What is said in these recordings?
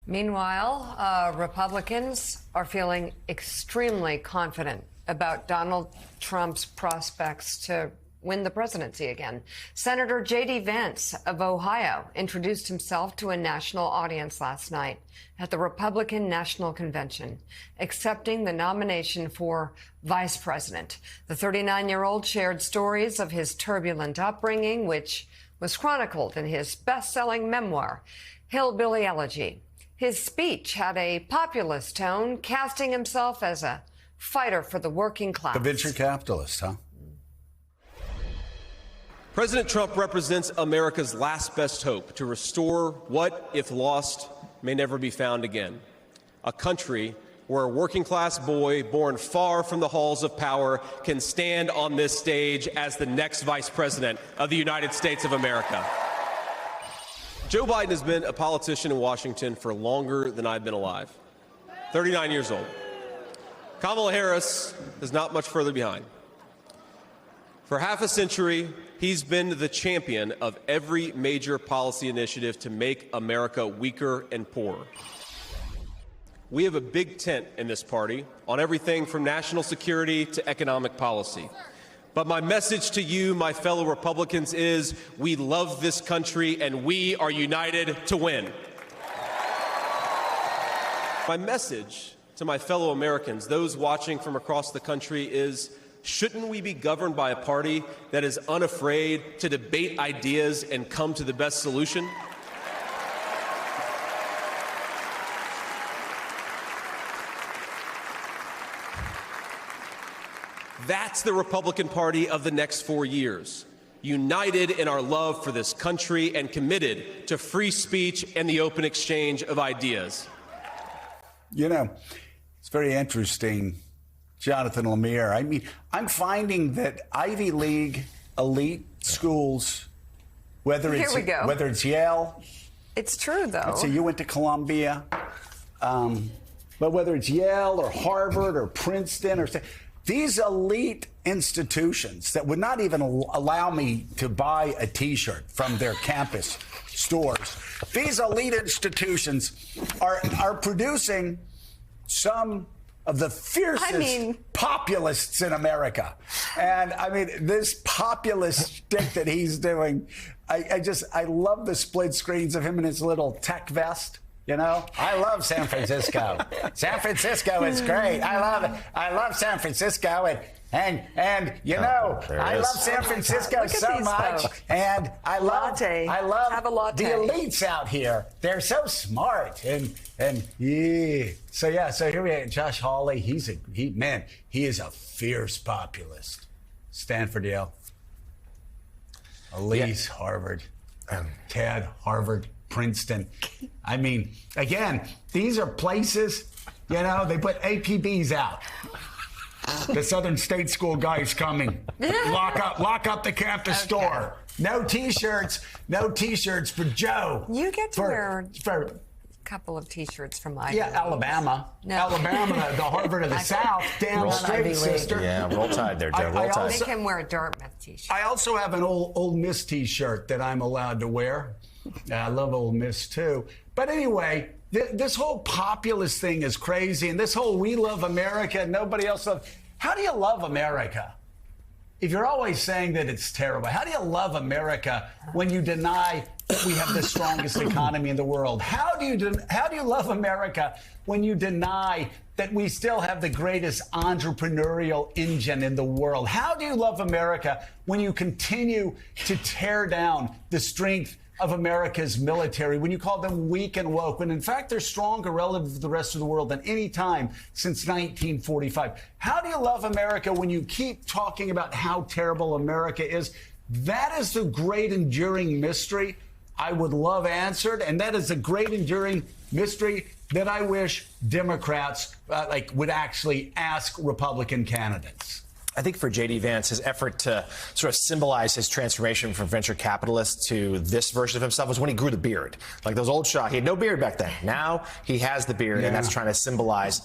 Meanwhile, Republicans are feeling extremely confident about Donald Trump's prospects to win the presidency again. Senator J.D. Vance of Ohio introduced himself to a national audience last night at the Republican National Convention, accepting the nomination for vice president. The 39-year-old shared stories of his turbulent upbringing, which was chronicled in his best-selling memoir, Hillbilly Elegy. His speech had a populist tone, casting himself as a fighter for the working class. A venture capitalist, huh? President Trump represents America's last best hope to restore what, if lost, may never be found again. A country where a working class boy born far from the halls of power can stand on this stage as the next vice president of the United States of America. Joe Biden has been a politician in Washington for longer than I've been alive, 39 years old. Kamala Harris is not much further behind. For half a century, he's been the champion of every major policy initiative to make America weaker and poorer. We have a big tent in this party on everything from national security to economic policy. But my message to you, my fellow Republicans, is we love this country and we are united to win. My message to my fellow Americans, those watching from across the country, is shouldn't we be governed by a party that is unafraid to debate ideas and come to the best solution? That's the Republican Party of the next 4 years, united in our love for this country and committed to free speech and the open exchange of ideas. You know, it's very interesting, Jonathan Lemire. I mean, I'm finding that Ivy League elite schools, whether it's Yale. It's true, though. So you went to Columbia. But whether it's Yale or Harvard or Princeton or these elite institutions that would not even allow me to buy a T-shirt from their campus stores, these elite institutions are producing some of the fiercest populists in America. And I mean, this populist shtick that he's doing, I love the split screens of him in his little tech vest. You know, I love San Francisco. San Francisco is great. I love it. I love San Francisco. And you know, I love San Francisco so much. Folks. And I love the elites out here. They're so smart. And yeah. So here we are, Josh Hawley. He is a fierce populist. Stanford, Yale. Elise, Harvard. Ted, Harvard. Princeton. I mean, again, these are places, you know, they put APBs out. The Southern State School guy's coming. Lock up the campus store. No T-shirts for Joe. You get to wear a couple of T-shirts from Ivy League. Alabama. No. Alabama, the Harvard of the South. Damn straight, sister. Yeah, roll tide there, Joe. Roll tide. Make him wear a Dartmouth T-shirt. I also have an Old Miss T-shirt that I'm allowed to wear. I love Ole Miss, too. But anyway, this whole populist thing is crazy. And this whole we love America and nobody else loves. How do you love America? If you're always saying that it's terrible, how do you love America when you deny that we have the strongest economy in the world? How do you love America when you deny that we still have the greatest entrepreneurial engine in the world? How do you love America when you continue to tear down the strength of America's military, when you call them weak and woke, when in fact they're stronger relative to the rest of the world than any time since 1945? How do you love America when you keep talking about how terrible America is? That is the great enduring mystery I would love answered, and that is a great enduring mystery that I wish Democrats would actually ask Republican candidates. I think for J.D. Vance, his effort to sort of symbolize his transformation from venture capitalist to this version of himself was when he grew the beard. Like those old Shaw, he had no beard back then. Now he has the beard, and that's trying to symbolize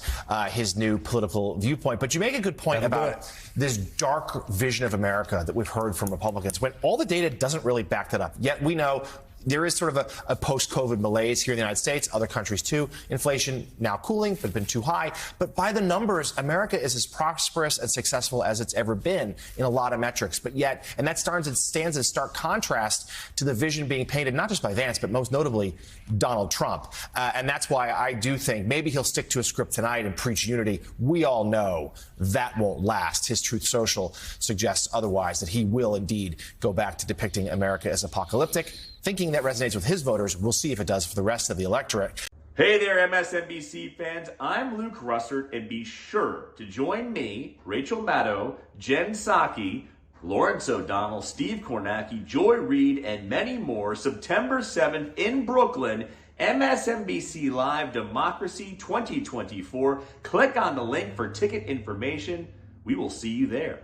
his new political viewpoint. But you make a good point about this dark vision of America that we've heard from Republicans, when all the data doesn't really back that up. Yet we know there is sort of a post-COVID malaise here in the United States, other countries too. Inflation now cooling, but been too high. But by the numbers, America is as prosperous and successful as it's ever been in a lot of metrics. But yet, and that stands in stark contrast to the vision being painted, not just by Vance, but most notably Donald Trump. And that's why I do think maybe he'll stick to a script tonight and preach unity. We all know that won't last. His Truth Social suggests otherwise, that he will indeed go back to depicting America as apocalyptic. Thinking that resonates with his voters. We'll see if it does for the rest of the electorate. Hey there, MSNBC fans. I'm Luke Russert, and be sure to join me, Rachel Maddow, Jen Psaki, Lawrence O'Donnell, Steve Kornacki, Joy Reid, and many more September 7th in Brooklyn, MSNBC Live Democracy 2024. Click on the link for ticket information. We will see you there.